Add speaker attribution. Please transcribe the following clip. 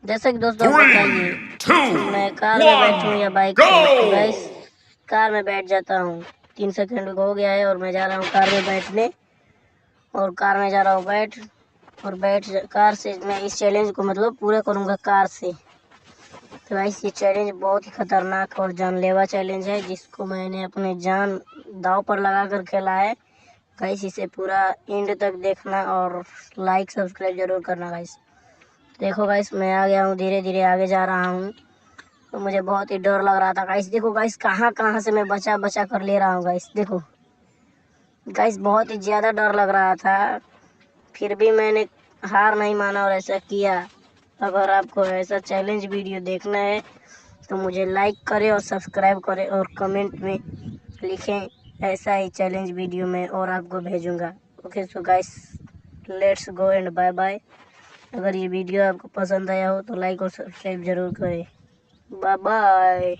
Speaker 1: जैसा कि दोस्तों आप
Speaker 2: 3,
Speaker 1: बताइए
Speaker 2: 2,
Speaker 1: मैं कार में बैठूं या
Speaker 2: 1,
Speaker 1: बाइक पे। तो
Speaker 2: go!
Speaker 1: गाइस कार में बैठ जाता हूँ। 3 सेकंड हो गया है और मैं जा रहा हूँ कार में बैठने, और कार में जा रहा हूँ कार से मैं इस चैलेंज को मतलब पूरा करूँगा कार से। तो गाइस ये चैलेंज बहुत ही खतरनाक और जानलेवा चैलेंज है, जिसको मैंने अपने जान दांव पर लगा कर खेला है। गाइस इसे पूरा एंड तक देखना और लाइक सब्सक्राइब जरूर करना गाइस। देखो गाइस मैं आ गया हूँ, धीरे धीरे आगे जा रहा हूँ। तो मुझे बहुत ही डर लग रहा था गाइस। देखो गाइस कहाँ कहाँ से मैं बचा बचा कर ले रहा हूँ गाइस। देखो गाइस बहुत ही ज़्यादा डर लग रहा था, फिर भी मैंने हार नहीं माना और ऐसा किया। अगर आपको ऐसा चैलेंज वीडियो देखना है तो मुझे लाइक करें और सब्सक्राइब करें और कमेंट में लिखें ऐसा ही चैलेंज वीडियो मैं और आपको भेजूँगा। Okay so guys let's go and bye bye. अगर ये वीडियो आपको पसंद आया हो तो लाइक और सब्सक्राइब जरूर करें। Bye bye.